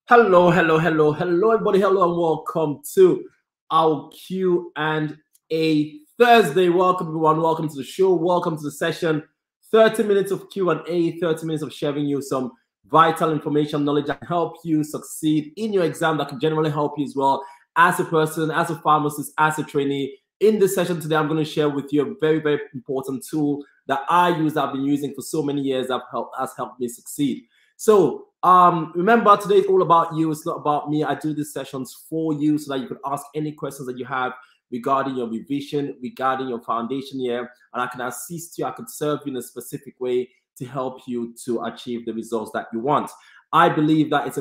Hello, everybody. Hello, and welcome to our Q&A Thursday. Welcome, everyone. Welcome to the show. Welcome to the session. 30 minutes of Q&A, 30 minutes of sharing you some vital information, knowledge that can help you succeed in your exam, that can generally help you as well as a person, as a pharmacist, as a trainee. In this session today, I'm going to share with you a very, very important tool that I use, that I've been using for so many years, that has helped me succeed. So remember, today is all about you. It's not about me. I do these sessions for you so that you can ask any questions that you have regarding your revision, regarding your foundation year, and I can assist you. I can serve you in a specific way to help you to achieve the results that you want. I believe that it's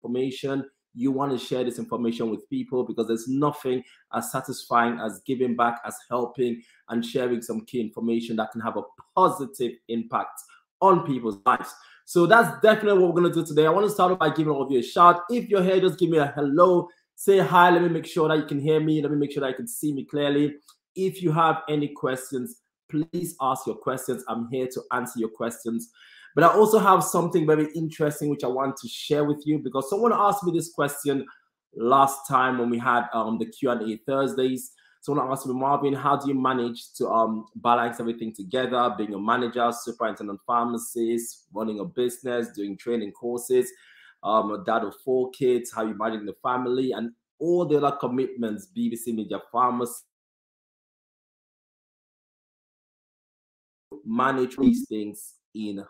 information. You want to share this information with people because there's nothing as satisfying as giving back, as helping and sharing some key information that can have a positive impact on people's lives. So that's definitely what we're going to do today. I want to start off by giving all of you a shout. If you're here, just give me a hello. Say hi. Let me make sure that you can hear me. Let me make sure that you can see me clearly. If you have any questions, please ask your questions. I'm here to answer your questions. But I also have something very interesting which I want to share with you, because someone asked me this question last time when we had the Q&A Thursdays. Someone asked me, Marvin, how do you manage to balance everything together, being a manager, superintendent pharmacist, running a business, doing training courses, a dad of 4 kids, how you manage the family, and all the other commitments, BBC Media Pharmacy, manage these things in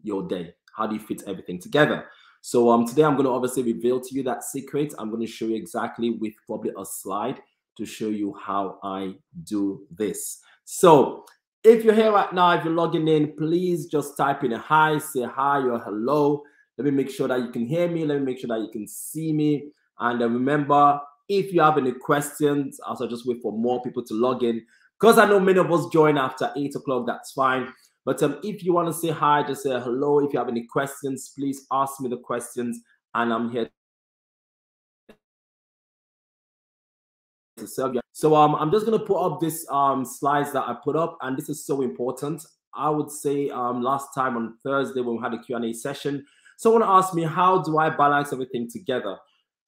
your day? How do you fit everything together? So today I'm going to obviously reveal to you that secret. I'm going to show you exactly with probably a slide to show you how I do this. So if you're here right now, if you're logging in, please just type in a hi, say hi or hello. Let me make sure that you can hear me. Let me make sure that you can see me. And remember, if you have any questions, I'll just wait for more people to log in, because I know many of us join after 8 o'clock. That's fine. But if you want to say hi, just say hello. If you have any questions, please ask me the questions, and I'm here to serve you. So I'm just going to put up this slides that I put up, and this is so important. I would say last time on Thursday when we had a Q&A session, someone asked me, how do I balance everything together?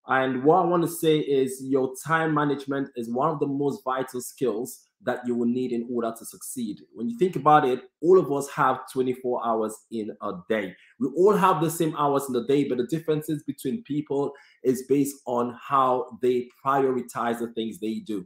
And what I want to say is your time management is one of the most vital skills that you will need in order to succeed. When you think about it, all of us have 24 hours in a day. We all have the same hours in the day, but the differences between people is based on how they prioritize the things they do.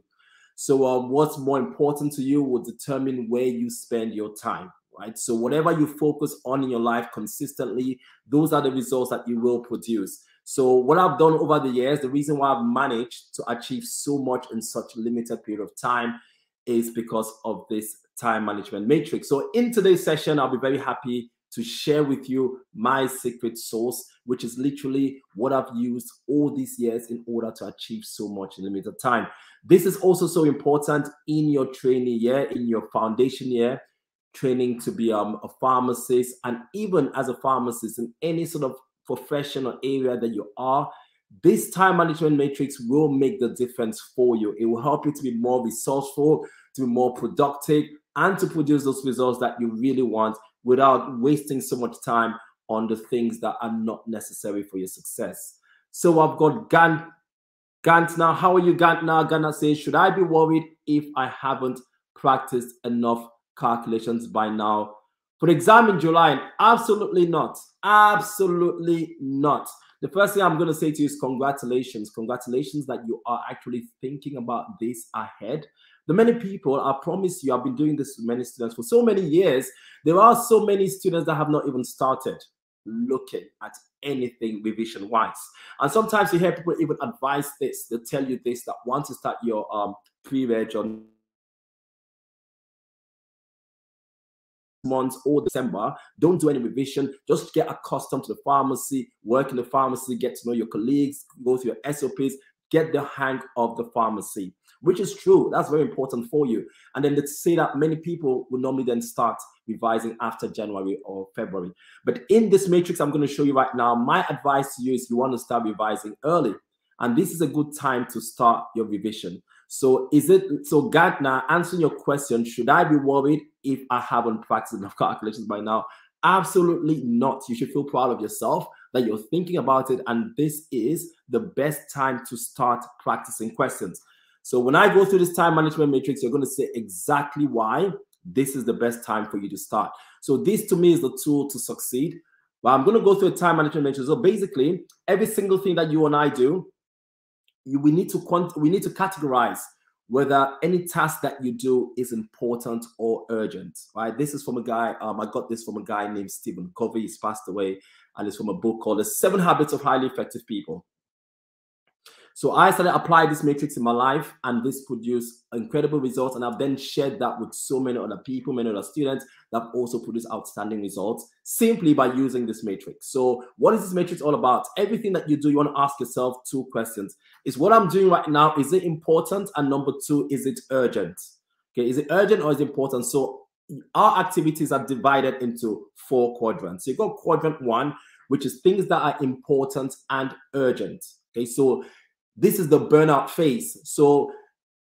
So what's more important to you will determine where you spend your time, right? So whatever you focus on in your life consistently, those are the results that you will produce. So what I've done over the years, the reason why I've managed to achieve so much in such a limited period of time is because of this time management matrix. So in today's session, I'll be very happy to share with you my secret sauce, which is literally what I've used all these years in order to achieve so much in limited time. This is also so important in your training year, in your foundation year, training to be a pharmacist, and even as a pharmacist in any sort of profession or area that you are. This time management matrix will make the difference for you. It will help you to be more resourceful, to be more productive, and to produce those results that you really want without wasting so much time on the things that are not necessary for your success. So I've got Gantner. How are you, Gantner? Gantner says, should I be worried if I haven't practiced enough calculations by now for the exam in July? Absolutely not. Absolutely not. The first thing I'm going to say to you is congratulations. Congratulations that you are actually thinking about this ahead. The many people, I promise you, I've been doing this with many students for so many years. There are so many students that have not even started looking at anything revision-wise. And sometimes you hear people even advise this. They tell you this, that once you start your pre-reg on months or December, don't do any revision. Just get accustomed to the pharmacy, work in the pharmacy, get to know your colleagues, go through your SOPs, get the hang of the pharmacy, which is true. That's very important for you. And then let's say that many people will normally then start revising after January or February. But in this matrix I'm going to show you right now, my advice to you is you want to start revising early. And this is a good time to start your revision. So Gantner, answering your question, should I be worried if I haven't practiced enough calculations by now? Absolutely not. You should feel proud of yourself that you're thinking about it, and this is the best time to start practicing questions. So when I go through this time management matrix, you're going to say exactly why this is the best time for you to start. So this to me is the tool to succeed. But I'm going to go through a time management matrix. So basically, every single thing that you and I do, we need to categorize whether any task that you do is important or urgent, right? This is from a guy, I got this from a guy named Stephen Covey. He's passed away, and it's from a book called The 7 Habits of Highly Effective People. So I started applying this matrix in my life, and this produced incredible results. And I've then shared that with so many other people, many other students that have also produced outstanding results simply by using this matrix. So what is this matrix all about? Everything that you do, you want to ask yourself 2 questions. Is what I'm doing right now, is it important? And number 2, is it urgent? Okay, is it urgent or is it important? So our activities are divided into 4 quadrants. So you got quadrant 1, which is things that are important and urgent. Okay, so this is the burnout phase. So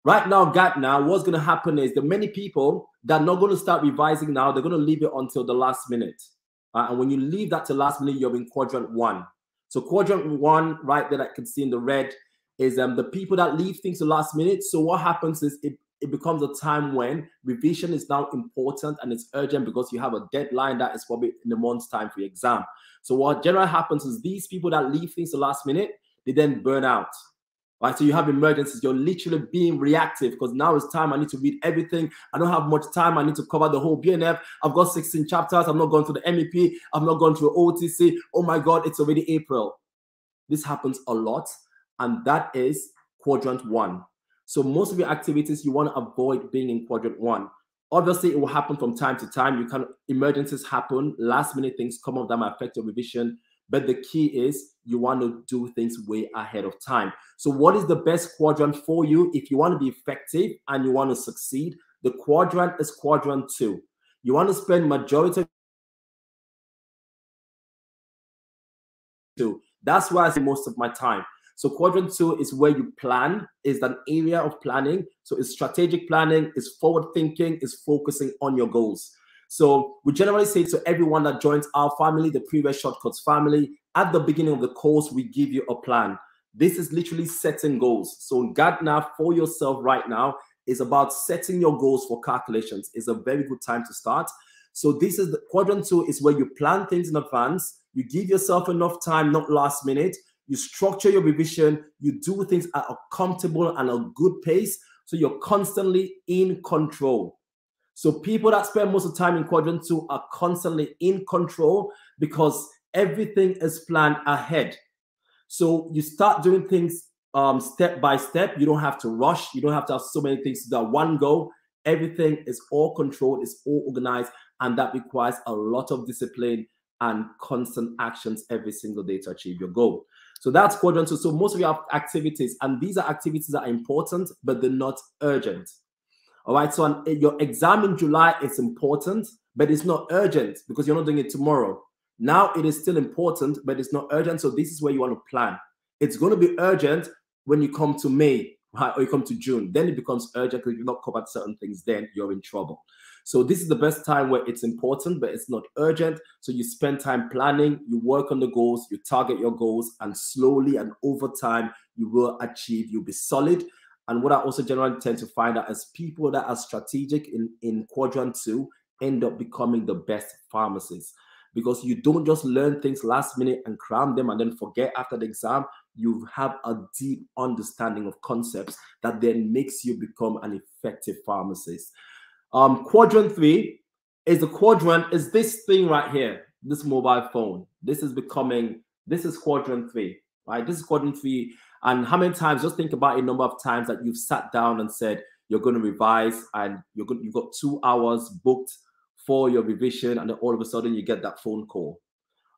right now, what's going to happen is the many people that are not going to start revising now, they're going to leave it until the last minute. And when you leave that to last minute, you're in quadrant 1. So quadrant 1, right there, I can see in the red, is the people that leave things to last minute. So what happens is it becomes a time when revision is now important and it's urgent because you have a deadline that is probably in a month's time for your exam. So what generally happens is these people that leave things to last minute, they then burn out. Right, so you have emergencies. You're literally being reactive because now it's time. I need to read everything. I don't have much time. I need to cover the whole BNF. I've got 16 chapters. I'm not going to the MEP. I'm not going to OTC. Oh my God, it's already April. This happens a lot, and that is quadrant 1. So most of your activities, you want to avoid being in quadrant 1. Obviously, it will happen from time to time. Emergencies happen. Last minute things come up that might affect your revision. But the key is you want to do things way ahead of time. So what is the best quadrant for you if you want to be effective and you want to succeed? The quadrant is quadrant 2. You want to spend majority of that's where I spend most of my time. So quadrant 2 is where you plan, is an area of planning. So it's strategic planning, it's forward thinking, it's focusing on your goals. So we generally say to everyone that joins our family, the Previous Shortcuts family, at the beginning of the course, we give you a plan. This is literally setting goals. So Gartner for yourself right now is about setting your goals for calculations. It's a very good time to start. So this is the quadrant 2 is where you plan things in advance. You give yourself enough time, not last minute. You structure your revision. You do things at a comfortable and a good pace. So you're constantly in control. So people that spend most of the time in quadrant 2 are constantly in control because everything is planned ahead. So you start doing things step by step. You don't have to rush. You don't have to have so many things to do at one go. Everything is all controlled, it's all organized, and that requires a lot of discipline and constant actions every single day to achieve your goal. So that's quadrant 2. So most of your activities, and these are activities that are important, but they're not urgent. All right, so your exam in July is important, but it's not urgent because you're not doing it tomorrow. Now it is still important, but it's not urgent. So this is where you want to plan. It's going to be urgent when you come to May, right, or you come to June. Then it becomes urgent because you've not covered certain things. Then you're in trouble. So this is the best time where it's important, but it's not urgent. So you spend time planning, you work on the goals, you target your goals, and slowly and over time, you will achieve, you'll be solid. And what I also generally tend to find out is people that are strategic in quadrant 2 end up becoming the best pharmacists because you don't just learn things last minute and cram them and then forget after the exam. You have a deep understanding of concepts that then makes you become an effective pharmacist. Quadrant 3 is this thing right here, this mobile phone. This is quadrant 3, right? This is quadrant 3. And how many times, just think about a number of times that you've sat down and said, you're going to revise and you've got 2 hours booked for your revision. And then all of a sudden you get that phone call.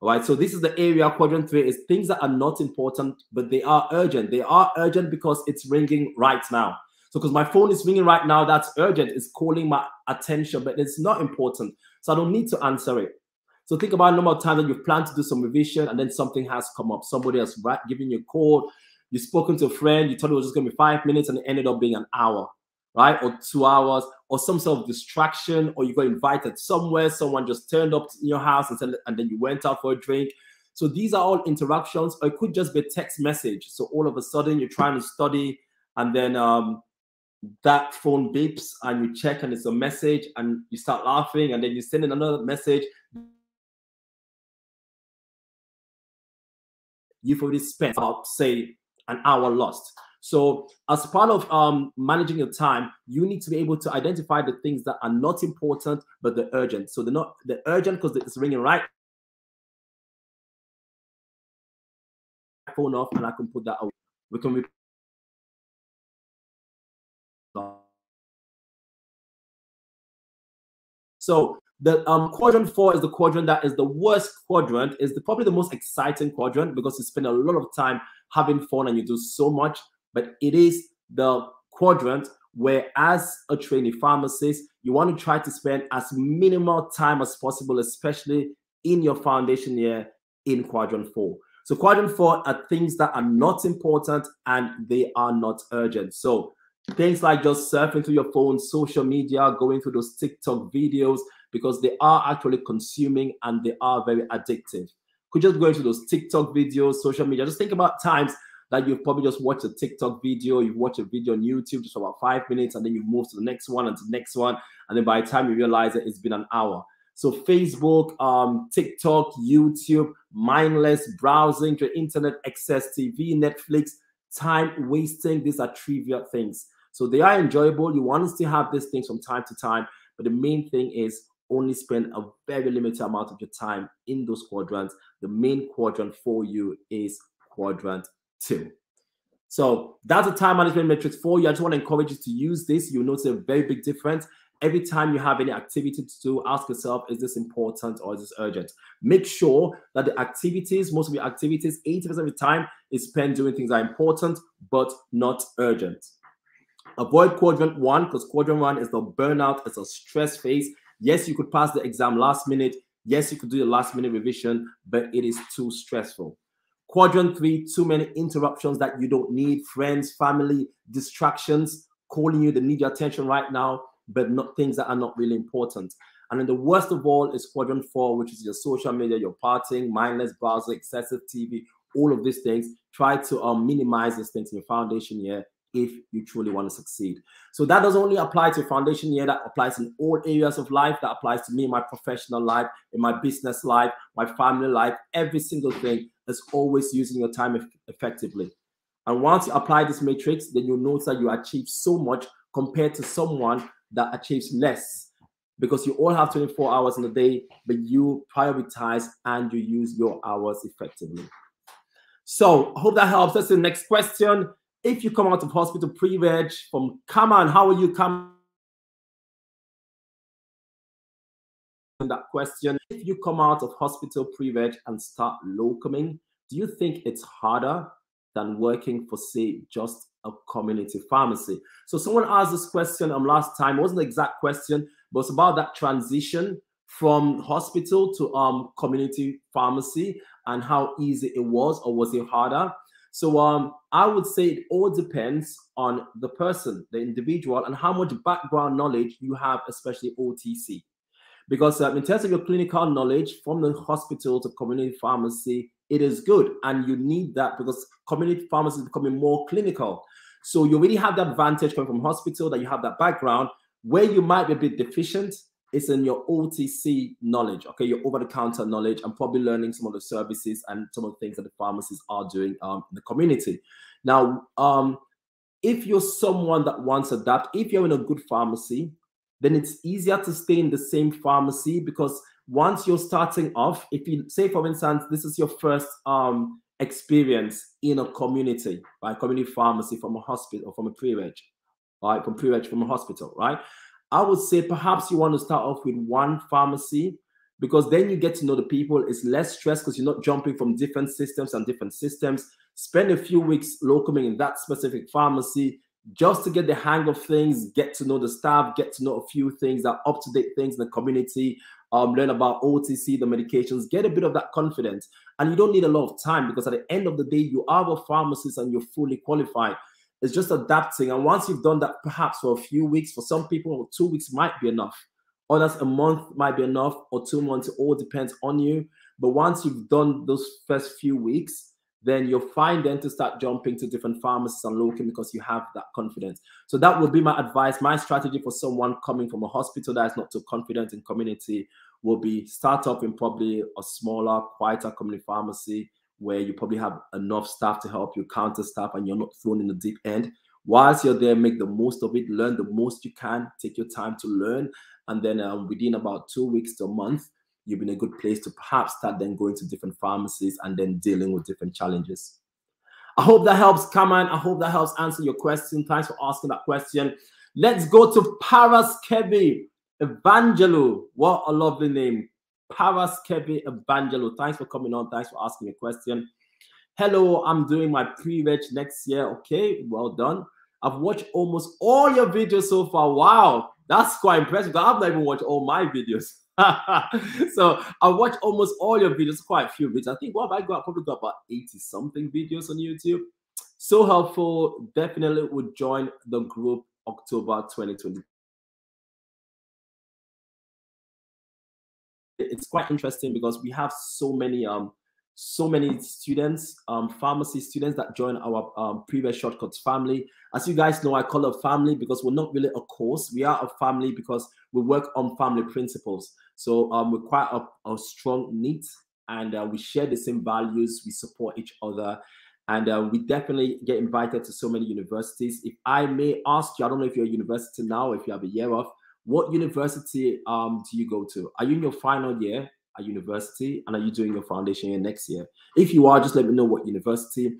All right. So this is the area. Quadrant 3 is things that are not important, but they are urgent. They are urgent because it's ringing right now. So because my phone is ringing right now, that's urgent. It's calling my attention, but it's not important. So I don't need to answer it. So think about a number of times that you've planned to do some revision and then something has come up. Somebody has given you a call. You've spoken to a friend. You thought it was just going to be 5 minutes and it ended up being an hour, right? Or 2 hours, or some sort of distraction, or you got invited somewhere. Someone just turned up in your house and then you went out for a drink. So these are all interruptions, or it could just be a text message. So all of a sudden you're trying to study, and then that phone beeps and you check and it's a message and you start laughing, and then you send in another message. You've already spent about, say, an hour lost. So as part of managing your time, you need to be able to identify the things that are not important, but they're urgent. So they're urgent because it's ringing right phone off, and I can put that away. We can So the quadrant 4 is the quadrant that is the worst quadrant, is probably the most exciting quadrant because you spend a lot of time having fun and you do so much, but it is the quadrant where, as a trainee pharmacist, you want to try to spend as minimal time as possible, especially in your foundation year in quadrant 4. So quadrant 4 are things that are not important and they are not urgent. So things like just surfing through your phone, social media, going through those TikTok videos, because they are actually consuming and they are very addictive. Could just go into those TikTok videos, social media. Just think about times that you've probably just watched a TikTok video, you've watched a video on YouTube just for about 5 minutes, and then you've moved to the next one and to the next one. And then by the time you realize it, it's been an hour. So Facebook, TikTok, YouTube, mindless browsing to internet, access TV, Netflix, time wasting. These are trivial things. So they are enjoyable. You want to still have these things from time to time, but the main thing is only spend a very limited amount of your time in those quadrants. The main quadrant for you is quadrant 2. So that's a time management matrix for you. I just want to encourage you to use this. You'll notice a very big difference. Every time you have any activity to do, ask yourself, is this important or is this urgent? Make sure that the activities, most of your activities, 80% of the time is spent doing things that are important but not urgent. Avoid quadrant 1, because quadrant 1 is the burnout, it's a stress phase. Yes, you could pass the exam last minute. Yes, you could do the last minute revision, but it is too stressful. Quadrant 3, too many interruptions that you don't need. Friends, family, distractions, calling you, they need your attention right now, but not things that are not really important. And then the worst of all is quadrant 4, which is your social media, your partying, mindless browser, excessive TV, all of these things. Try to minimize these things in your foundation year if you truly want to succeed. So that doesn't only apply to foundation year, that applies in all areas of life. That applies to me in my professional life, in my business life, my family life. Every single thing is always using your time effectively. And once you apply this matrix, then you'll notice that you achieve so much compared to someone that achieves less, because you all have 24 hours in a day, but you prioritize and you use your hours effectively. So I hope that helps. That's the next question. If you come out of hospital pre-reg from Kaman, how are you, Kaman? That question. If you come out of hospital pre-reg and start locuming, do you think it's harder than working for, say, just a community pharmacy? So someone asked this question last time. It wasn't the exact question, but it's about that transition from hospital to community pharmacy and how easy it was, or was it harder? So I would say it all depends on the person, the individual, and how much background knowledge you have, especially OTC. Because in terms of your clinical knowledge from the hospital to community pharmacy, it is good. And you need that because community pharmacy is becoming more clinical. So you really have that advantage coming from hospital, that you have that background. Where you might be a bit deficient is in your OTC knowledge, okay, your over-the-counter knowledge, and probably learning some of the services and some of the things that the pharmacists are doing in the community. Now, if you're someone that wants to adapt, if you're in a good pharmacy, then it's easier to stay in the same pharmacy, because once you're starting off, if you say, for instance, this is your first experience in a community, right, community pharmacy from a hospital, from a pre-reg, right, from pre-reg from a hospital, right, I would say perhaps you want to start off with one pharmacy, because then you get to know the people. It's less stress because you're not jumping from different systems and different systems. Spend a few weeks locuming in that specific pharmacy just to get the hang of things, get to know the staff, get to know a few things that are up-to-date things in the community, learn about OTC, the medications, get a bit of that confidence. And you don't need a lot of time, because at the end of the day, you are a pharmacist and you're fully qualified. It's just adapting. And once you've done that, perhaps for a few weeks, for some people, 2 weeks might be enough. Others, a month might be enough, or 2 months. It all depends on you. But once you've done those first few weeks, then you're fine then to start jumping to different pharmacies and locum because you have that confidence. So that would be my advice. My strategy for someone coming from a hospital that is not too confident in community will be start off in probably a smaller, quieter community pharmacy where you probably have enough staff to help you, counter staff, and you're not thrown in the deep end. Whilst you're there, make the most of it, learn the most you can, take your time to learn. And then within about 2 weeks to a month, you'll be in a good place to perhaps start then going to different pharmacies and then dealing with different challenges. I hope that helps, Kaman. I hope that helps answer your question. Thanks for asking that question. Let's go to Paras Kevi Evangelo. What a lovely name. Paras Kevi Evangelo. Thanks for coming on. Thanks for asking a question. Hello, I'm doing my pre-reg next year. Okay, well done. I've watched almost all your videos so far. Wow, that's quite impressive. I've not even watched all my videos. So I watched almost all your videos, quite a few videos. I think what have I got? I probably got about 80 something videos on YouTube. So helpful. Definitely would join the group October 2020. It's quite interesting because we have so many students, pharmacy students that join our previous shortcuts family. As you guys know, I call it family because we're not really a course. We are a family because we work on family principles. So we're quite a strong knit, and we share the same values. We support each other, and we definitely get invited to so many universities. If I may ask you, I don't know if you're a university now, if you have a year off, what university do you go to? Are you in your final year at university, and are you doing your foundation year next year? If you are, just let me know what university.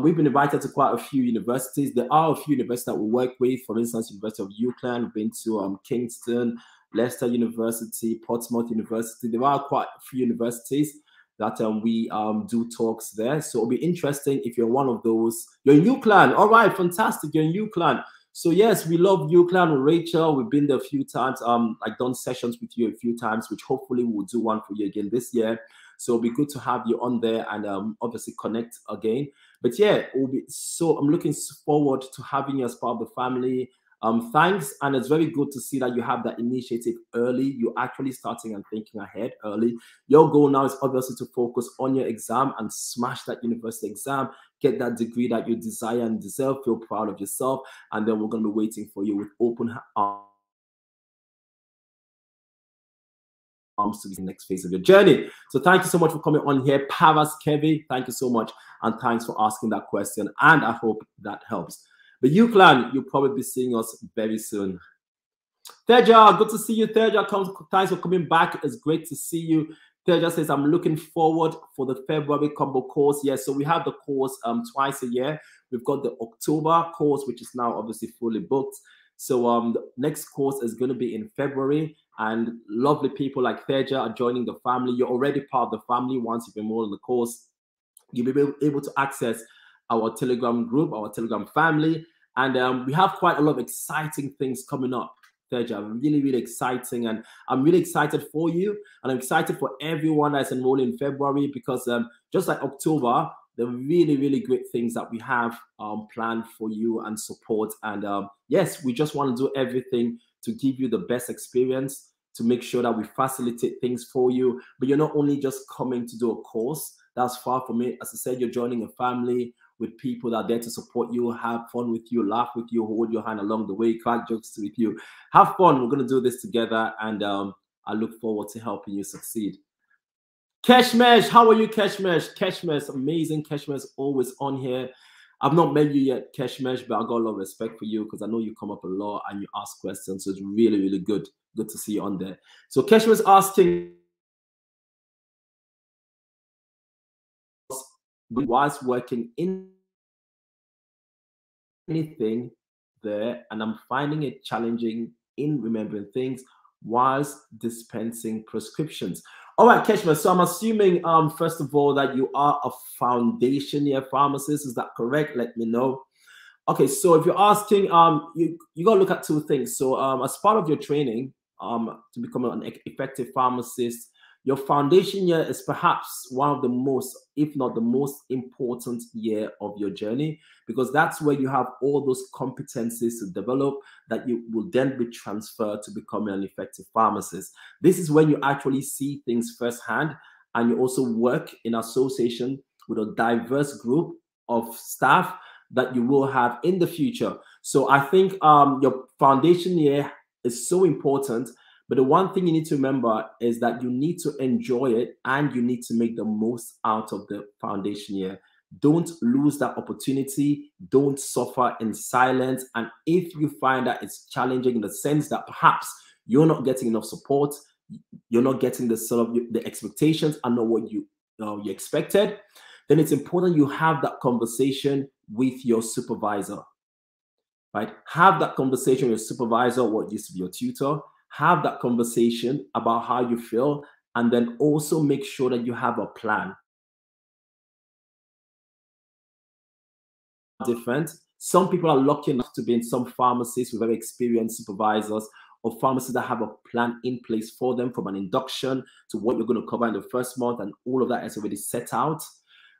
We've been invited to quite a few universities. There are a few universities that we work with. For instance, University of UCLan, we've been to Kingston, Leicester University, Portsmouth University. There are quite a few universities that we do talks there. So it'll be interesting if you're one of those. You're in UCLan. All right, fantastic. You're in UCLan. So yes, we love UCLan with Rachel. We've been there a few times. I've done sessions with you a few times, which hopefully we'll do one for you again this year. So it'll be good to have you on there and obviously connect again. But yeah, it will be so. I'm looking forward to having you as part of the family. Thanks, and it's very good to see that you have that initiative early. You're actually starting and thinking ahead early. Your goal now is obviously to focus on your exam and smash that university exam, get that degree that you desire and deserve, feel proud of yourself, and then we're going to be waiting for you with open arms to the next phase of your journey. So thank you so much for coming on here, Paras Kevi. Thank you so much, and thanks for asking that question, and I hope that helps. But UCLan, you'll probably be seeing us very soon. Teja, good to see you. Teja, thanks for coming back. It's great to see you. Teja says, I'm looking forward for the February combo course. Yes, so we have the course twice a year. We've got the October course, which is now obviously fully booked. So the next course is going to be in February, and lovely people like Teja are joining the family. You're already part of the family. Once you've enrolled in the course, you'll be able to access our Telegram group, our Telegram family. And we have quite a lot of exciting things coming up, Teja. Really, really exciting. And I'm really excited for you. And I'm excited for everyone that's enrolled in February because just like October, there are really, really great things that we have planned for you and support. And yes, we just want to do everything to give you the best experience, to make sure that we facilitate things for you. But you're not only just coming to do a course. That's far from it. As I said, you're joining a family with people that are there to support you, have fun with you, laugh with you, hold your hand along the way, crack jokes with you. Have fun. We're going to do this together, and I look forward to helping you succeed. Keshmesh, how are you, Keshmesh? Keshmesh, amazing. Keshmesh always on here. I've not met you yet, Keshmesh, but I got a lot of respect for you because I know you come up a lot and you ask questions. So it's really, really good. Good to see you on there. So Keshmesh is asking, whilst working in anything there, and I'm finding it challenging in remembering things whilst dispensing prescriptions. All right, Keshma, so I'm assuming first of all that you are a foundation year pharmacist. Is that correct? Let me know. Okay, so if you're asking, you got to look at two things. So as part of your training to become an effective pharmacist, your foundation year is perhaps one of the most, if not the most important year of your journey, because that's where you have all those competencies to develop that you will then be transferred to becoming an effective pharmacist. This is when you actually see things firsthand and you also work in association with a diverse group of staff that you will have in the future. So I think your foundation year is so important. But the one thing you need to remember is that you need to enjoy it and you need to make the most out of the foundation year. Don't lose that opportunity. Don't suffer in silence. And if you find that it's challenging in the sense that perhaps you're not getting enough support, you're not getting the sort of the expectations are not what you expected, then it's important you have that conversation with your supervisor, right? Have that conversation with your supervisor, what used to be your tutor. Have that conversation about how you feel, and then also make sure that you have a plan. Different. Some people are lucky enough to be in some pharmacies with very experienced supervisors, or pharmacies that have a plan in place for them, from an induction to what you're going to cover in the first month, and all of that is already set out.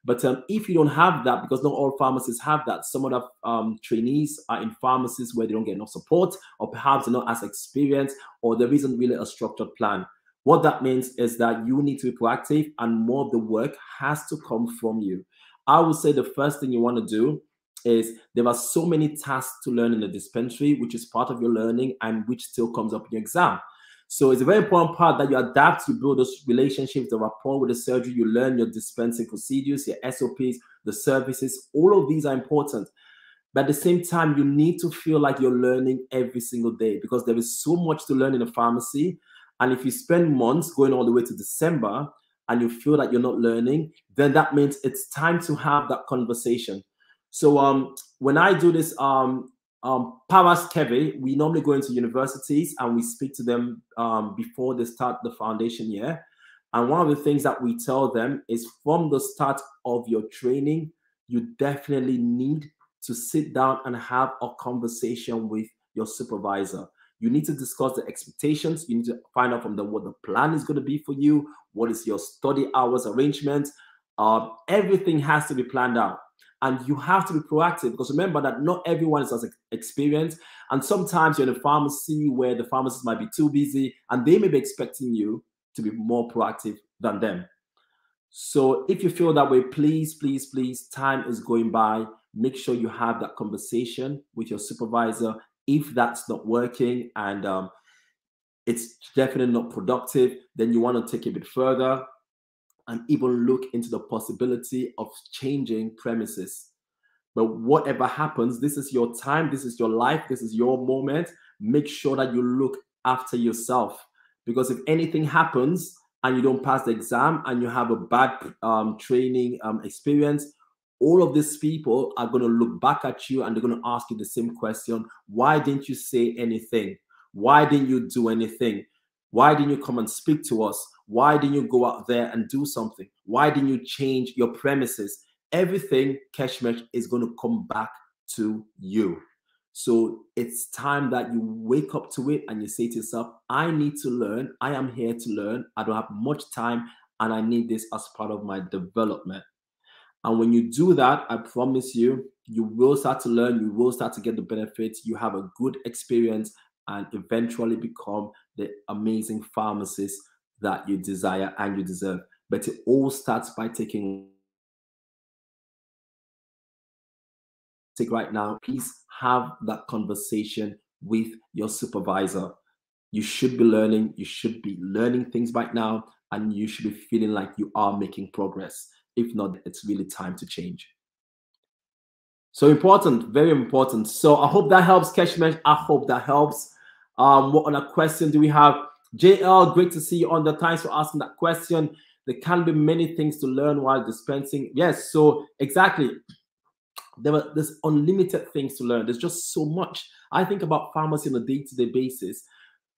But if you don't have that, because not all pharmacies have that, some of the trainees are in pharmacies where they don't get enough support, or perhaps they're not as experienced, or there isn't really a structured plan. What that means is that you need to be proactive, and more of the work has to come from you. I would say the first thing you want to do is, there are so many tasks to learn in the dispensary, which is part of your learning and which still comes up in your exam. So it's a very important part that you adapt, you build those relationships, the rapport with the surgery, you learn your dispensing procedures, your SOPs, the services. All of these are important. But at the same time, you need to feel like you're learning every single day, because there is so much to learn in a pharmacy. And if you spend months going all the way to December and you feel that you're not learning, then that means it's time to have that conversation. So when I do this Paras Keve, we normally go into universities and we speak to them before they start the foundation year. And one of the things that we tell them is, from the start of your training, you definitely need to sit down and have a conversation with your supervisor. You need to discuss the expectations. You need to find out from them what the plan is going to be for you. What is your study hours arrangement? Everything has to be planned out. And you have to be proactive, because remember that not everyone is as experienced. And sometimes you're in a pharmacy where the pharmacist might be too busy and they may be expecting you to be more proactive than them. So if you feel that way, please, please, please, time is going by. Make sure you have that conversation with your supervisor. If that's not working and it's definitely not productive, then you want to take it a bit further and even look into the possibility of changing premises. But whatever happens, this is your time, this is your life, this is your moment. Make sure that you look after yourself, because if anything happens and you don't pass the exam and you have a bad training experience, all of these people are going to look back at you and they're going to ask you the same question. Why didn't you say anything? Why didn't you do anything? Why didn't you come and speak to us? Why didn't you go out there and do something? Why didn't you change your premises? Everything, Keshmesh, is going to come back to you. So it's time that you wake up to it and you say to yourself, I need to learn. I am here to learn. I don't have much time and I need this as part of my development. And when you do that, I promise you, you will start to learn. You will start to get the benefits. You have a good experience and eventually become the amazing pharmacist that you desire and you deserve. But it all starts by taking right now. Please have that conversation with your supervisor. You should be learning. You should be learning things right now, and you should be feeling like you are making progress. If not, it's really time to change. So important, very important. So I hope that helps, Keshmesh. I hope that helps. What other question do we have? JL, great to see you on the. Thanks for asking that question. There can be many things to learn while dispensing. Yes, so exactly. There's unlimited things to learn. There's just so much. I think about pharmacy on a day-to-day basis.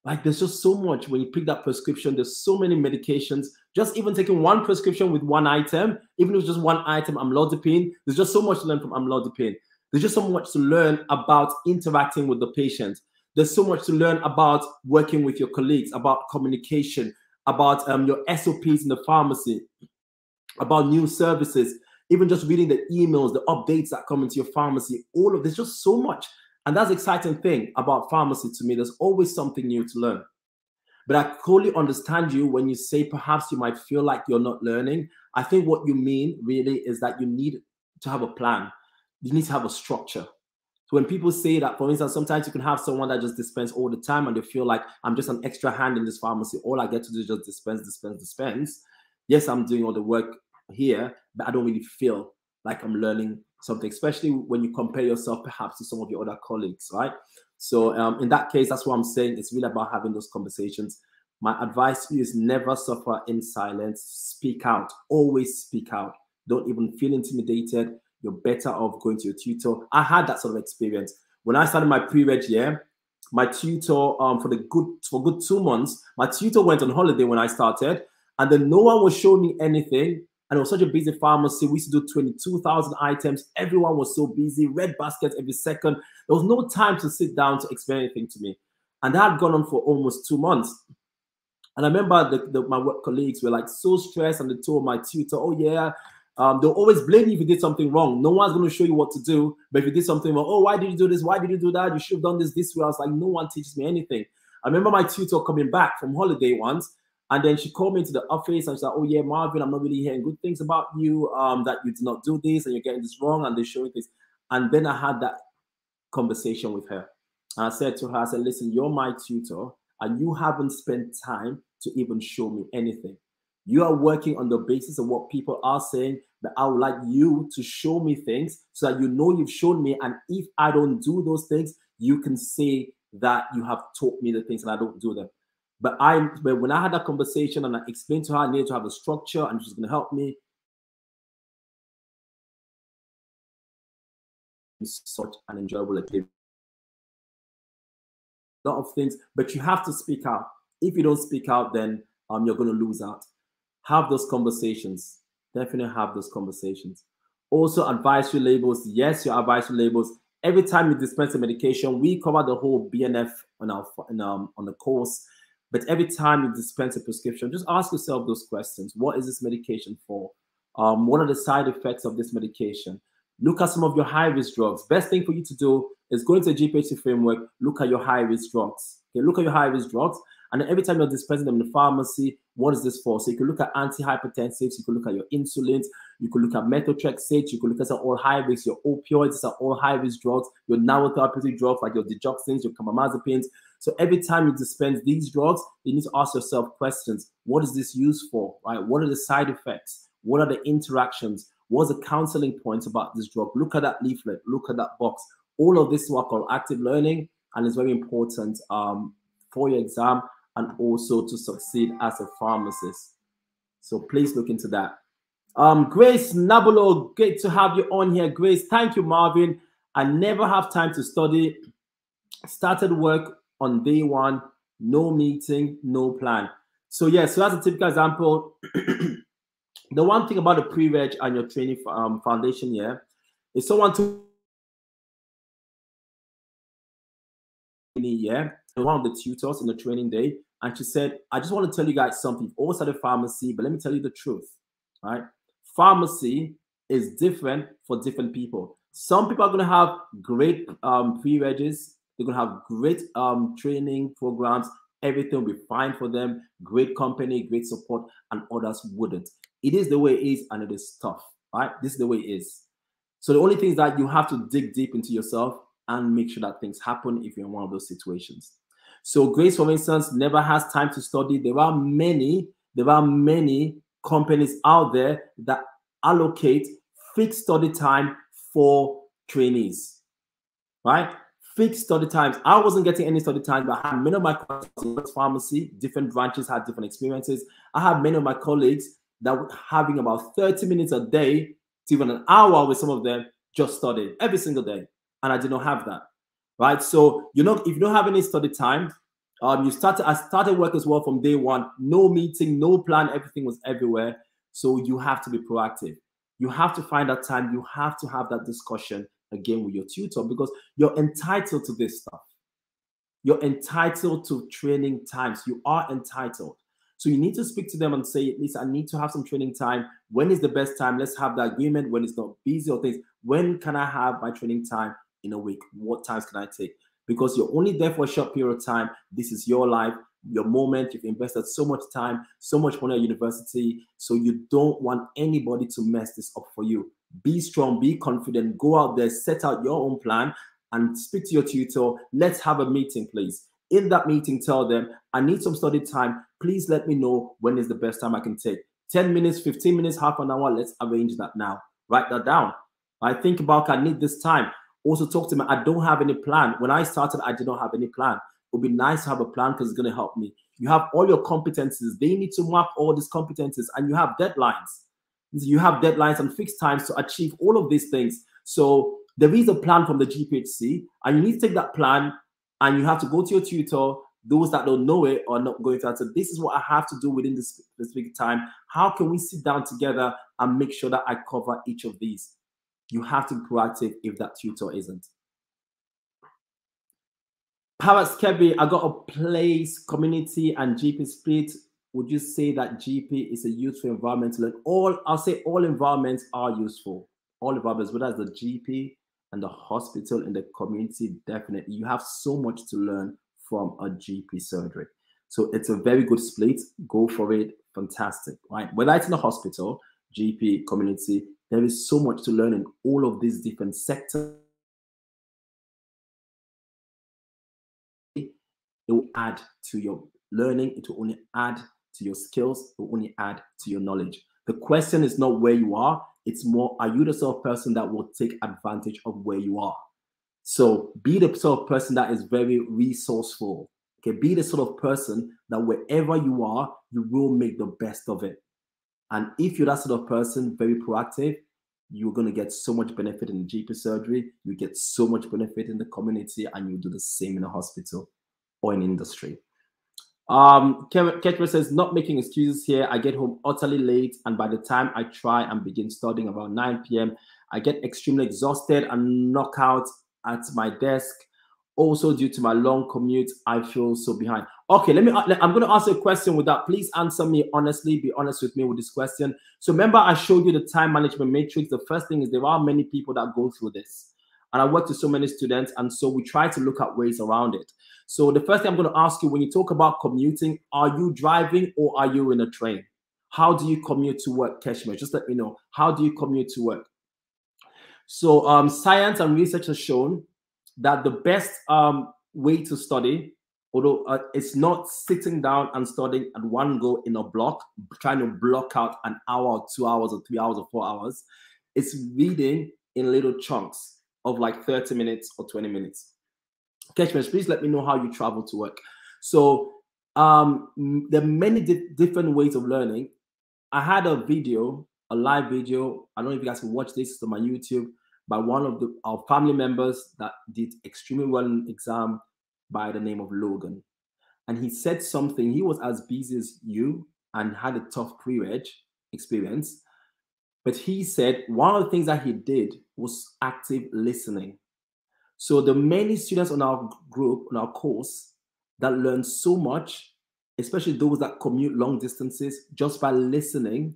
Like, there's just so much. When you pick that prescription, there's so many medications. Just even taking one prescription with one item, even if it's just one item, amlodipine, there's just so much to learn from amlodipine. There's just so much to learn about interacting with the patient. There's so much to learn about working with your colleagues, about communication, about your SOPs in the pharmacy, about new services, even just reading the emails, the updates that come into your pharmacy. All of this, just so much. And that's the exciting thing about pharmacy to me. There's always something new to learn. But I totally understand you when you say perhaps you might feel like you're not learning. I think what you mean really is that you need to have a plan. You need to have a structure. So when people say that, for instance, sometimes you can have someone that just dispense all the time and they feel like I'm just an extra hand in this pharmacy. All I get to do is just dispense. Yes, I'm doing all the work here, but I don't really feel like I'm learning something, especially when you compare yourself perhaps to some of your other colleagues, right? So in that case, that's what I'm saying. It's really about having those conversations. My advice to you is never suffer in silence. Speak out. Always speak out. Don't even feel intimidated. You're better off going to your tutor. I had that sort of experience. When I started my pre-reg year, my tutor, for good 2 months, my tutor went on holiday when I started, and then no one was showing me anything. And it was such a busy pharmacy. We used to do 22,000 items. Everyone was so busy, red baskets every second. There was no time to sit down to explain anything to me. And that had gone on for almost 2 months. And I remember my work colleagues were like so stressed, and they told my tutor, oh yeah, they'll always blame you if you did something wrong. No one's going to show you what to do. But if you did something wrong, oh, why did you do this? Why did you do that? You should have done this way. I was like, no one teaches me anything. I remember my tutor coming back from holiday once, and then she called me into the office and she's like, oh yeah, Marvin, I'm not really hearing good things about you, that you did not do this and you're getting this wrong, and they're showing this. And then I had that conversation with her. And I said to her, I said, listen, you're my tutor and you haven't spent time to even show me anything. You are working on the basis of what people are saying, but I would like you to show me things so that you know you've shown me. And if I don't do those things, you can say that you have taught me the things and I don't do them. But when I had that conversation and I explained to her I needed to have a structure and she's going to help me, it's such an enjoyable activity. A lot of things, but you have to speak out. If you don't speak out, then you're going to lose out. Have those conversations. Definitely have those conversations. Also, advisory labels. Yes, your advisory labels. Every time you dispense a medication, we cover the whole BNF on the course. But every time you dispense a prescription, just ask yourself those questions. What is this medication for? What are the side effects of this medication? Look at some of your high-risk drugs. Best thing for you to do is go into a GPHC framework, look at your high-risk drugs. Okay, look at your high-risk drugs. And then every time you're dispensing them in the pharmacy, what is this for? So you can look at antihypertensives, you can look at your insulins, you can look at methotrexate, you can look at all high-risk, your opioids, these are all high-risk drugs, your nanotherapeutic drugs like your digoxins, your carbamazepines. So every time you dispense these drugs, you need to ask yourself questions. What is this used for, right? What are the side effects? What are the interactions? What's the counseling points about this drug? Look at that leaflet, look at that box. All of this is what I call active learning, and it's very important for your exam and also to succeed as a pharmacist. So please look into that. Grace Nabulo, great to have you on here. Grace, thank you, Marvin. I never have time to study. Started work on day one, no meeting, no plan. So yeah, so that's a typical example. The one thing about the pre-reg and your training foundation year is someone to one of the tutors in the training day, and she said, I just want to tell you guys something. You've all studied pharmacy, but let me tell you the truth, right? Pharmacy is different for different people. Some people are going to have great pre-regs. They're going to have great training programs. Everything will be fine for them. Great company, great support, and others wouldn't. It is the way it is, and it is tough, right? This is the way it is. So the only thing is that you have to dig deep into yourself and make sure that things happen if you're in one of those situations. So Grace, for instance, never has time to study. There are many companies out there that allocate fixed study time for trainees, right? Fixed study times. I wasn't getting any study time, but I had many of my colleagues in pharmacy, different branches had different experiences. I had many of my colleagues that were having about 30 minutes a day to even an hour with some of them just studying every single day. And I did not have that, right? So, you know, if you don't have any study time, I started work as well from day one. No meeting, no plan, everything was everywhere. So you have to be proactive. You have to find that time. You have to have that discussion again with your tutor because you're entitled to this stuff. You're entitled to training times. You are entitled. So you need to speak to them and say, at least I need to have some training time. When is the best time? Let's have the agreement when it's not busy or things. When can I have my training time in a week? What times can I take? Because you're only there for a short period of time. This is your life. your moment. You've invested so much time, so much money at university. So you don't want anybody to mess this up for you. Be strong, be confident, go out there, set out your own plan and speak to your tutor. Let's have a meeting, please. In that meeting, tell them, I need some study time. Please let me know when is the best time I can take. 10 minutes, 15 minutes, half an hour. Let's arrange that now. Write that down. I think about, I need this time. Also talk to me. I don't have any plan. When I started, I did not have any plan. It would be nice to have a plan because it's going to help me. You have all your competencies. They need to mark all these competencies, and you have deadlines. You have deadlines and fixed times to achieve all of these things. So there is a plan from the GPHC, and you need to take that plan and you have to go to your tutor. Those that don't know it or not going to answer, this is what I have to do within this specific time. How can we sit down together and make sure that I cover each of these? You have to be proactive if that tutor isn't. Paras Kebby, I got a place, community and GP split. Would you say that GP is a useful environment to learn? I'll say all environments are useful. All environments, whether it's the GP and the hospital and the community, definitely. You have so much to learn from a GP surgery. So it's a very good split. Go for it. Fantastic, right? Whether it's in the hospital, GP, community, there is so much to learn in all of these different sectors. It will add to your learning. It will only add to your skills. It will only add to your knowledge. The question is not where you are. It's more, are you the sort of person that will take advantage of where you are? So be the sort of person that is very resourceful. Okay, be the sort of person that wherever you are, you will make the best of it. And if you're that sort of person, very proactive, you're going to get so much benefit in the GP surgery. You get so much benefit in the community, and you do the same in a hospital or in industry. Ketchmer says, not making excuses here. I get home utterly late, and by the time I try and begin studying around 9 p.m., I get extremely exhausted and knock out at my desk. Also, due to my long commute, I feel so behind. Okay, I'm going to ask you a question with that. Please answer me honestly. Be honest with me with this question. So remember, I showed you the time management matrix. The first thing is there are many people that go through this. And I work with so many students, and so we try to look at ways around it. So the first thing I'm going to ask you, when you talk about commuting, are you driving or are you in a train? How do you commute to work, Keshmer? Just let me know. How do you commute to work? So science and research has shown that the best way to study, although it's not sitting down and studying at one go in a block, trying to block out an hour or 2 hours or 3 hours or 4 hours, it's reading in little chunks of like 30 minutes or 20 minutes. Catchments, please let me know how you travel to work. So there are many different ways of learning. I had a video, a live video. I don't know if you guys can watch this. It's on my YouTube, by one of our family members that did extremely well in exam by the name of Logan. And he said something. He was as busy as you and had a tough pre-reg experience. But he said one of the things that he did was active listening. So the many students on our group, on our course, that learn so much, especially those that commute long distances, just by listening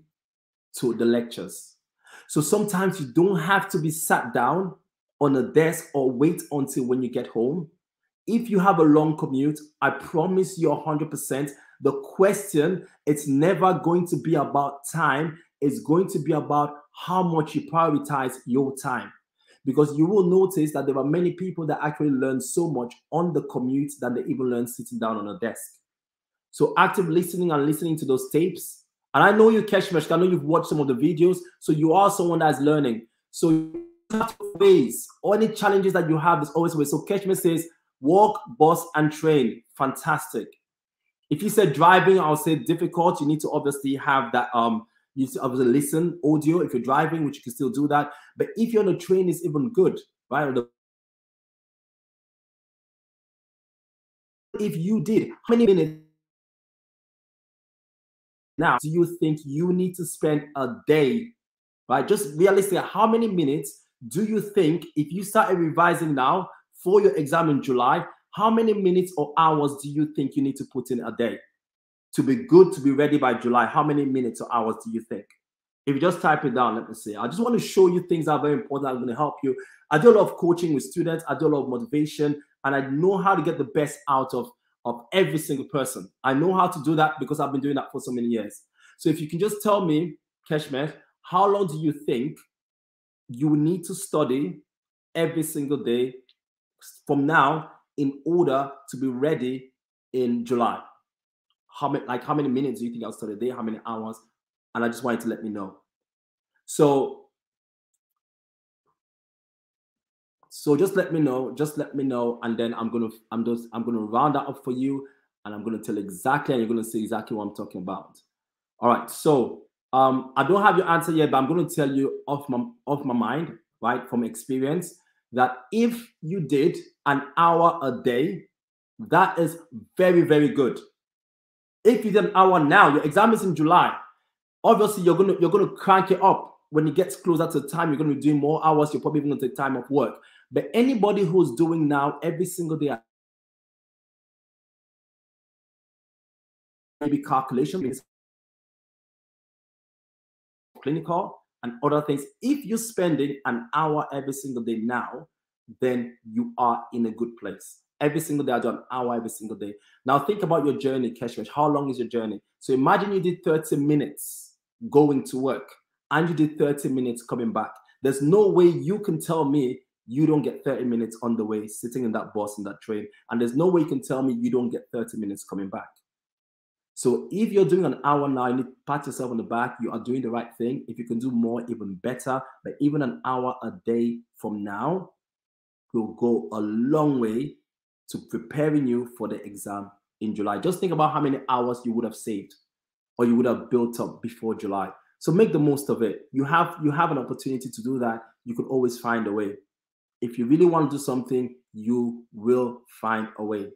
to the lectures. So sometimes you don't have to be sat down on a desk or wait until when you get home. If you have a long commute, I promise you 100%, the question, it's never going to be about time. It's going to be about how much you prioritize your time. Because you will notice that there are many people that actually learn so much on the commute than they even learn sitting down on a desk. So active listening and listening to those tapes. And I know you, Keshmesh, I know you've watched some of the videos. So you are someone that's learning. So you have ways, or any challenges that you have, there's always ways. So Keshmesh says, walk, bus, and train. Fantastic. If you said driving, I'll say difficult. You need to obviously have that, you need to obviously listen, audio if you're driving, which you can still do that. But if you're on a train, it's even good, right? If you did, how many minutes now do you think you need to spend a day, right? Just realistically, how many minutes do you think, if you started revising now for your exam in July, how many minutes or hours do you think you need to put in a day to be good, to be ready by July? How many minutes or hours do you think? If you just type it down, let me see. I just want to show you things that are very important that are going to help you. I do a lot of coaching with students. I do a lot of motivation, and I know how to get the best out of of every single person. I know how to do that because I've been doing that for so many years. So if you can just tell me, Keshmesh, how long do you think you need to study every single day from now in order to be ready in July? How many minutes do you think I'll study a day? How many hours? And I just wanted to let me know. So just let me know, and then I'm gonna round that up for you, and I'm gonna tell exactly, and you're gonna see exactly what I'm talking about. All right. So I don't have your answer yet, but I'm gonna tell you off my mind, right, from experience, that if you did an hour a day, that is very, very good. If you did an hour now, your exam is in July. Obviously, you're gonna crank it up. When it gets closer to time, you're going to be doing more hours. You're probably going to take time off work. But anybody who's doing now every single day, maybe calculation, clinical, and other things. If you're spending an hour every single day now, then you are in a good place. Every single day, I do an hour every single day. Now think about your journey, Keshmesh. How long is your journey? So imagine you did 30 minutes going to work, and you did 30 minutes coming back. There's no way you can tell me you don't get 30 minutes on the way, sitting in that bus, in that train. And there's no way you can tell me you don't get 30 minutes coming back. So if you're doing an hour now, you need to pat yourself on the back. You are doing the right thing. If you can do more, even better. But even an hour a day from now will go a long way to preparing you for the exam in July. Just think about how many hours you would have saved or you would have built up before July. So make the most of it. You have an opportunity to do that. You can always find a way. If you really want to do something, you will find a way.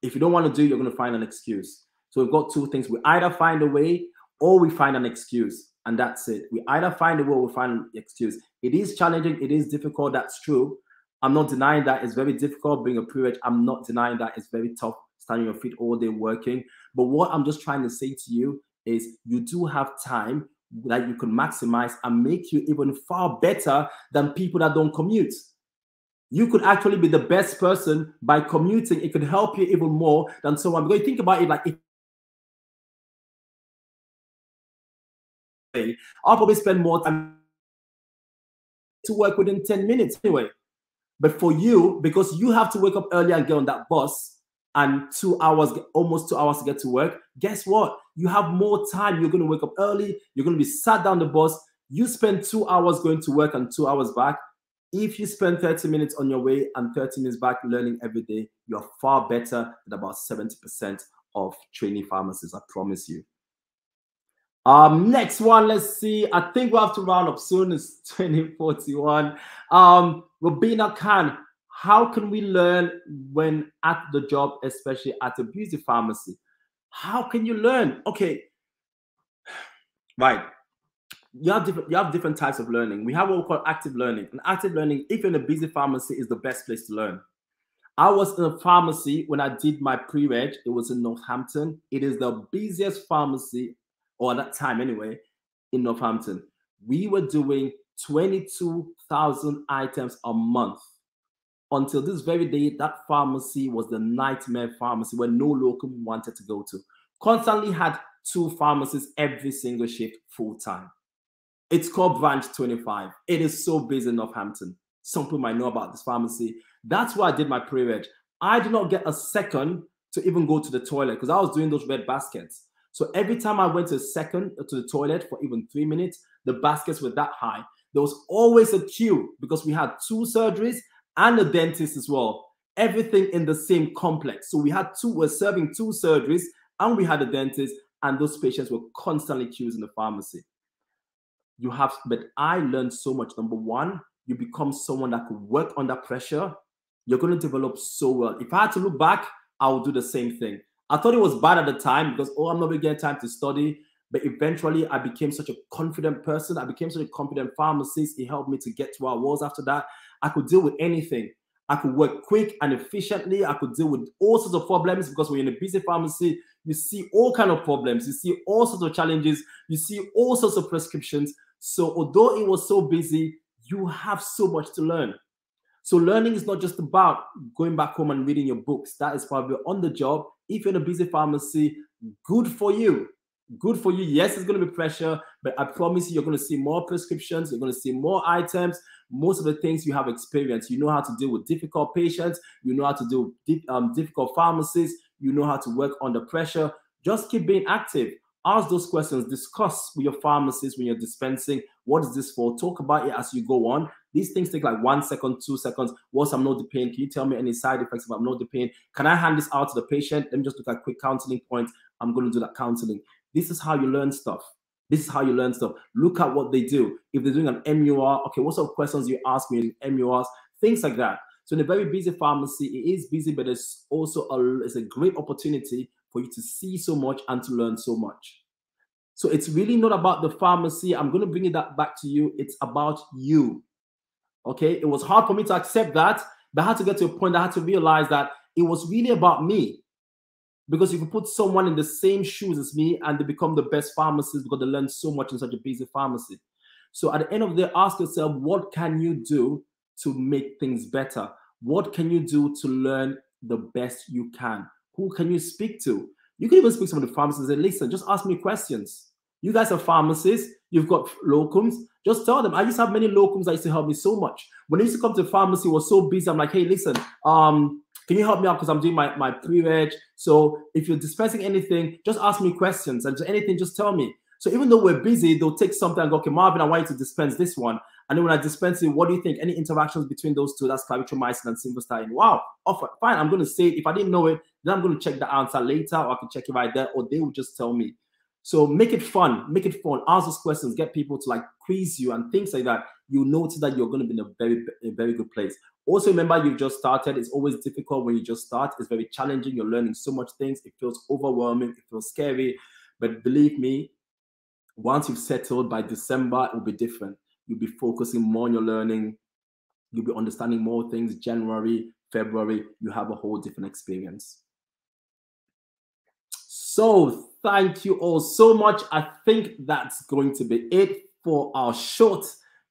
If you don't want to do it, you're going to find an excuse. So we've got two things. We either find a way or we find an excuse. And that's it. We either find a way or we find an excuse. It is challenging. It is difficult. That's true. I'm not denying that. It's very difficult being a pre-reg. I'm not denying that. It's very tough standing on your feet all day working. But what I'm just trying to say to you is you do have time that you can maximize and make you even far better than people that don't commute. You could actually be the best person by commuting. It could help you even more than someone. Because you think about it, like if I'll probably spend more time to work within 10 minutes anyway. But for you, because you have to wake up early and get on that bus and 2 hours, almost 2 hours to get to work, guess what? You have more time. You're going to wake up early. You're going to be sat down the bus. You spend 2 hours going to work and 2 hours back. If you spend 30 minutes on your way and 30 minutes back learning every day, you're far better than about 70% of trainee pharmacists, I promise you. Next one, let's see. I think we'll have to round up soon. It's 2041. Robina Khan, how can we learn when at the job, especially at a beauty pharmacy? How can you learn? Okay, right. You have different types of learning. We have what we call active learning. And active learning, if you're in a busy pharmacy, is the best place to learn. I was in a pharmacy when I did my pre-reg. It was in Northampton. It is the busiest pharmacy, or at that time anyway, in Northampton. We were doing 22,000 items a month. Until this very day, that pharmacy was the nightmare pharmacy where no locum wanted to go to. Constantly had 2 pharmacists every single shift full time. It's called Branch 25. It is so busy in Northampton. Some people might know about this pharmacy. That's why I did my pre-reg. I did not get a second to even go to the toilet because I was doing those red baskets. So every time I went to the toilet for even 3 minutes, the baskets were that high. There was always a queue because we had 2 surgeries and a dentist as well. Everything in the same complex. So we're serving 2 surgeries and we had a dentist, and those patients were constantly queues in the pharmacy. But I learned so much. Number one, you become someone that could work under pressure. You're going to develop so well. If I had to look back, I would do the same thing. I thought it was bad at the time because, I'm not going to get time to study. But eventually, I became such a confident person. I became such a confident pharmacist. It helped me to get to where I was after that. I could deal with anything. I could work quick and efficiently. I could deal with all sorts of problems because when you're in a busy pharmacy, you see all kinds of problems. You see all sorts of challenges. You see all sorts of prescriptions. So although it was so busy, you have so much to learn. So learning is not just about going back home and reading your books. That is probably on the job. If you're in a busy pharmacy, good for you. Good for you. Yes, it's going to be pressure, but I promise you, you're going to see more prescriptions. You're going to see more items. Most of the things you have experience. You know how to deal with difficult patients. You know how to deal with difficult pharmacies. You know how to work under pressure. Just keep being active. Ask those questions. Discuss with your pharmacist when you're dispensing. What is this for? Talk about it as you go on. These things take like 1 second, 2 seconds. What's amlodipine? Can you tell me any side effects of amlodipine? Can I hand this out to the patient? Let me just look at quick counseling points. I'm going to do that counseling. This is how you learn stuff. This is how you learn stuff. Look at what they do. If they're doing an MUR, okay, what sort of questions you ask me in MURs? Things like that. So in a very busy pharmacy, it is busy, but it's also it's a great opportunity for you to see so much and to learn so much. So it's really not about the pharmacy. I'm going to bring that back to you. It's about you. Okay, it was hard for me to accept that, but I had to get to a point. I had to realize that it was really about me. Because you can put someone in the same shoes as me and they become the best pharmacists because they learn so much in such a busy pharmacy. So at the end of the day, ask yourself, what can you do to make things better? What can you do to learn the best you can? Who can you speak to? You can even speak to some of the pharmacists and say, listen, just ask me questions. You guys are pharmacists. You've got locums. Just tell them. I used to have many locums that used to help me so much. When I used to come to the pharmacy, it was so busy. I'm like, hey, listen, can you help me out because I'm doing my pre-reg? So if you're dispensing anything, just ask me questions. And anything, just tell me. So even though we're busy, they'll take something and go, okay, Marvin, I want you to dispense this one. And then when I dispense it, what do you think? Any interactions between those two? That's clarithromycin and simvastatin. Wow, fine. I'm going to say it. If I didn't know it, then I'm going to check the answer later, or I can check it right there, or they will just tell me. So make it fun. Make it fun. Ask those questions. Get people to like quiz you and things like that. You notice that you're going to be in a very good place. Also, remember, you've just started. It's always difficult when you just start. It's very challenging. You're learning so much things. It feels overwhelming. It feels scary. But believe me, once you've settled by December, it will be different. You'll be focusing more on your learning. You'll be understanding more things. January, February, you have a whole different experience. So thank you all so much. I think that's going to be it for our short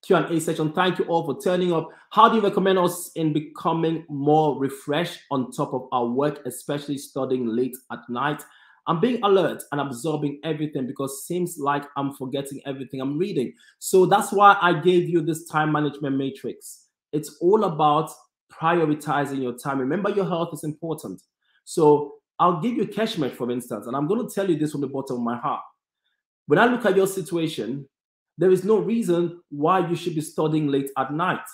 Q&A session. Thank you all for turning up. How do you recommend us in becoming more refreshed on top of our work, especially studying late at night? I'm being alert and absorbing everything because it seems like I'm forgetting everything I'm reading. So that's why I gave you this time management matrix. It's all about prioritizing your time. Remember, your health is important. So I'll give you Keshmesh, for instance, and I'm going to tell you this from the bottom of my heart. When I look at your situation, there is no reason why you should be studying late at night.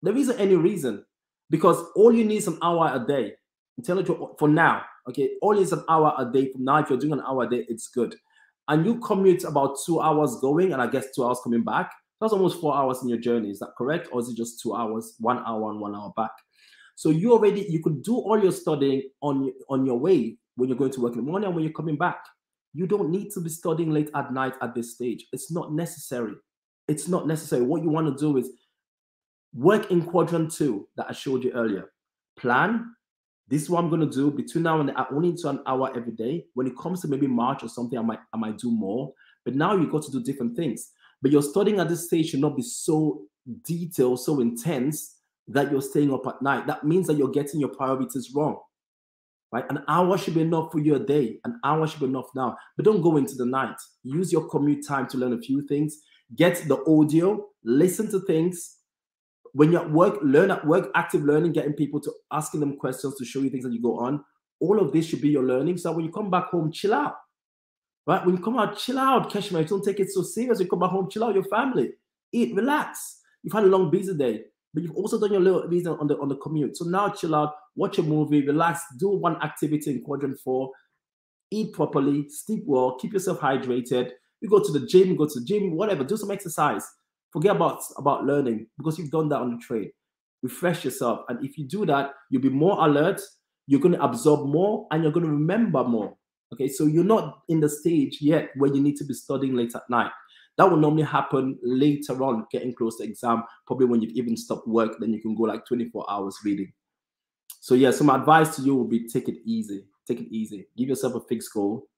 There isn't any reason, because all you need is an hour a day. I'm telling you for now, okay? All you need is an hour a day. From now, if you're doing an hour a day, it's good. And you commute about 2 hours going, and I guess 2 hours coming back. That's almost 4 hours in your journey. Is that correct? Or is it just 2 hours, 1 hour and 1 hour back? So you could do all your studying on your way when you're going to work in the morning and when you're coming back. You don't need to be studying late at night at this stage. It's not necessary. It's not necessary. What you want to do is work in quadrant 2 that I showed you earlier. Plan. This is what I'm going to do between now and then. I only do an hour every day. When it comes to maybe March or something, I might do more. But now you've got to do different things. But your studying at this stage should not be so detailed, so intense that you're staying up at night. That means that you're getting your priorities wrong. Right? An hour should be enough for you a day. An hour should be enough now. But don't go into the night. Use your commute time to learn a few things. Get the audio. Listen to things. When you're at work, learn at work, active learning, getting people to asking them questions to show you things that you go on. All of this should be your learning. So when you come back home, chill out. Right? When you come out, chill out, Keshmesh. Don't take it so serious. You come back home, chill out with your family. Eat, relax. You've had a long, busy day. But you've also done your little reason on the commute. So now chill out, watch a movie, relax, do one activity in quadrant 4, eat properly, sleep well, keep yourself hydrated. You go to the gym, whatever, do some exercise. Forget about learning because you've done that on the train. Refresh yourself. And if you do that, you'll be more alert, you're going to absorb more, and you're going to remember more. Okay, so you're not in the stage yet where you need to be studying late at night. That will normally happen later on, getting close to exam, probably when you've even stopped work, then you can go like 24 hours reading. So yeah, so my advice to you will be take it easy. Take it easy. Give yourself a fixed goal,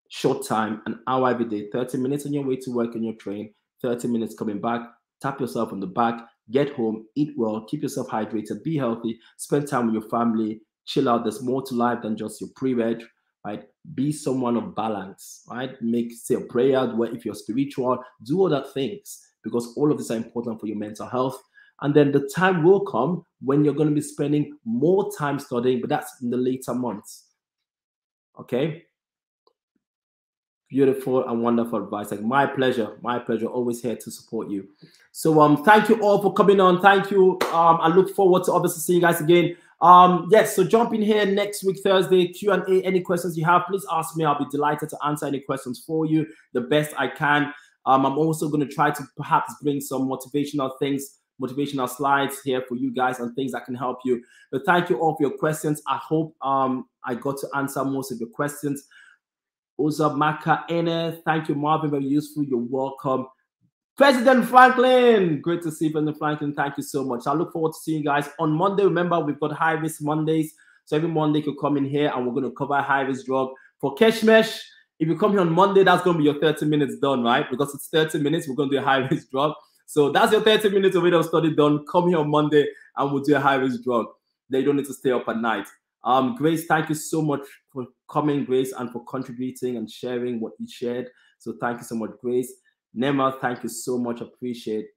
short time, an hour every day, 30 minutes on your way to work on your train, 30 minutes coming back, tap yourself on the back, Get home, eat well, keep yourself hydrated, be healthy, spend time with your family, chill out. There's more to life than just your pre-reg, right? Be someone of balance, right? Say a prayer, where if you're spiritual, do other things, because all of these are important for your mental health. And then the time will come when you're going to be spending more time studying, but that's in the later months. Okay? Beautiful and wonderful advice. Like, my pleasure, always here to support you. So thank you all for coming on. Thank you. I look forward to obviously seeing you guys again. Yes, so jump in here next week, Thursday, Q&A. Any questions you have, please ask me. I'll be delighted to answer any questions for you the best I can. I'm also going to try to perhaps bring some motivational things, motivational slides here for you guys and things that can help you. But thank you all for your questions. I hope I got to answer most of your questions. Uzamaka Ene, thank you, Marvin. Very useful. You're welcome. President Franklin, great to see you, President Franklin. Thank you so much. I look forward to seeing you guys on Monday. Remember, we've got high risk Mondays, so every Monday you can come in here and we're going to cover high risk drug for Keshmesh. If you come here on Monday, that's going to be your 30 minutes done, right? Because it's 30 minutes, we're going to do a high risk drug. So that's your 30 minutes of video study done. Come here on Monday and we'll do a high risk drug. Then you don't need to stay up at night. Grace, thank you so much for coming, Grace, and for contributing and sharing what you shared. So thank you so much, Grace. Nema, thank you so much. Appreciate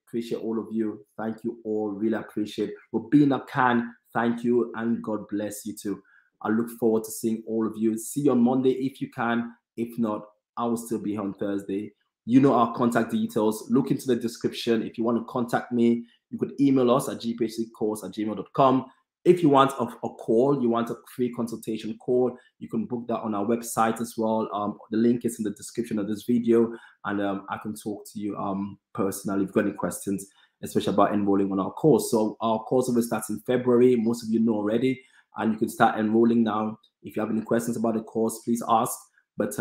all of you. Thank you all. Really appreciate. Robina Khan, thank you, and God bless you too. I look forward to seeing all of you. See you on Monday if you can. If not, I will still be here on Thursday. You know our contact details. Look into the description. If you want to contact me, you could email us at gphccourse@gmail.com. If you want a call, you want a free consultation call, you can book that on our website as well. The link is in the description of this video, and I can talk to you personally if you've got any questions, especially about enrolling on our course. So our course always starts in February. Most of you know already, and you can start enrolling now. If you have any questions about the course, please ask. But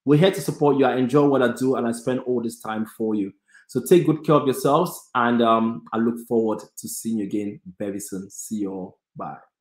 we're here to support you. I enjoy what I do, and I spend all this time for you. So take good care of yourselves, and I look forward to seeing you again very soon. See you all. Bye.